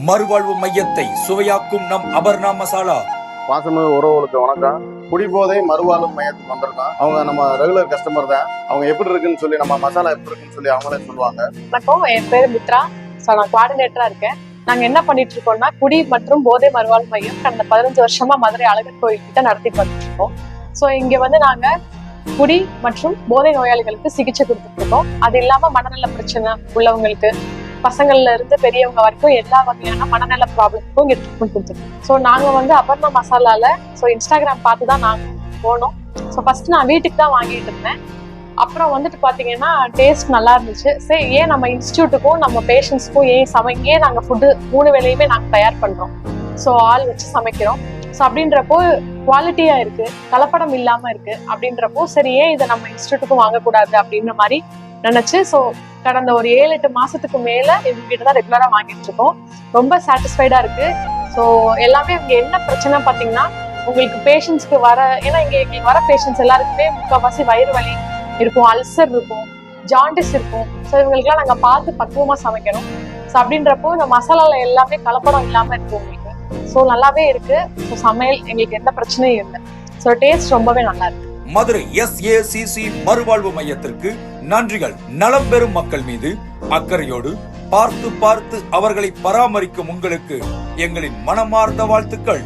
மறுவாழ்வு மையத்தை சுவையாக்கும் நம் அபர்ணா மசாலா. பாசமிகு உறவுகளுக்கு வணக்கம். குடிபோதை மறுவாழ்வு மையத்துக்கு வந்திருக்கோம். அவங்க நம்ம ரெகுலர் கஸ்டமர் தான். அவங்க எப்படி இருக்குன்னு சொல்லி நம்ம மசாலா எப்படி இருக்குன்னு சொல்லி அவங்களே சொல்லுவாங்க. வணக்கம், என் பேரு மித்ரா. நான் கோஆர்டினேட்டரா இருக்கேன். நாங்க என்ன பண்ணிட்டு இருக்கோம்னா, குடி மற்றும் போதை மறுவாழ்வு மையம் கடந்த 15 வருஷமா மதுரை அழகர் கோயில் கிட்ட நடத்திட்டு வந்துட்டு இருக்கோம். ஸோ இங்க வந்து நாங்க குடி மற்றும் போதை நோயாளிகளுக்கு சிகிச்சை கொடுத்துட்டு இருக்கோம். அது இல்லாம மனநல பிரச்சனை உள்ளவங்களுக்கு, பசங்கள்ல இருந்து பெரியவங்க வரைக்கும் எல்லா வகையான மனநல ப்ராப்ளத்துக்கும் இங்க ட்ரீட்மெண்ட் கொடுத்துருக்கோம். ஸோ நாங்க வந்து அபர்ணா மசாலால இன்ஸ்டாகிராம் பார்த்து தான் நாங்க போனோம். ஸோ ஃபர்ஸ்ட் நான் வீட்டுக்கு தான் வாங்கிட்டு இருந்தேன். அப்புறம் வந்துட்டு பாத்தீங்கன்னா டேஸ்ட் நல்லா இருந்துச்சு. சரி, ஏன் நம்ம இன்ஸ்டியூட்டுக்கும் நம்ம பேஷண்ட்ஸ்க்கும் ஏன் நாங்க ஃபுட்டு 3 வேளையுமே நாங்க தயார் பண்றோம். ஸோ ஆள் வச்சு சமைக்கிறோம். ஸோ அப்படின்றப்போ குவாலிட்டியா இருக்கு, கலப்படம் இல்லாம இருக்கு. அப்படின்றப்போ சரி, ஏன் இதை நம்ம இன்ஸ்டியூட்டுக்கும் வாங்கக்கூடாது அப்படின்ற மாதிரி நினைச்சு ஸோ கடந்த ஒரு 7-8 மாசத்துக்கு மேல இவங்க கிட்ட தான் ரெகுலரா வாங்கிட்டு இருக்கோம். ரொம்ப சாட்டிஸ்ஃபைடா இருக்கு. ஸோ எல்லாமே இங்க என்ன பிரச்சனை பாத்தீங்கன்னா, உங்களுக்கு பேஷண்ட்ஸ்க்கு ஏன்னா எங்களுக்கு வர பேஷண்ட்ஸ் எல்லாருக்குமே முக்கால்வாசி வயிறு வலி இருக்கும், அல்சர் இருக்கும், ஜாண்டிஸ் இருக்கும். ஸோ இவங்களுக்குலாம் நாங்க பார்த்து பக்குவமா சமைக்கணும். ஸோ அப்படின்றப்போ இந்த மசாலால எல்லாமே கலப்படம் இல்லாம இருக்கு உங்களுக்கு. ஸோ நல்லாவே இருக்கு. ஸோ சமையல் எங்களுக்கு எந்த பிரச்சனையும் இல்லை. ஸோ டேஸ்ட் ரொம்பவே நல்லா இருக்கு. மதுரை SACC மறுவாழ்வு மையத்திற்கு நன்றிகள். நலம் பெறும் மக்கள் மீது அக்கறையோடு பார்த்து அவர்களை பராமரிக்கும் உங்களுக்கு எங்களின் மனமார்ந்த வாழ்த்துக்கள்.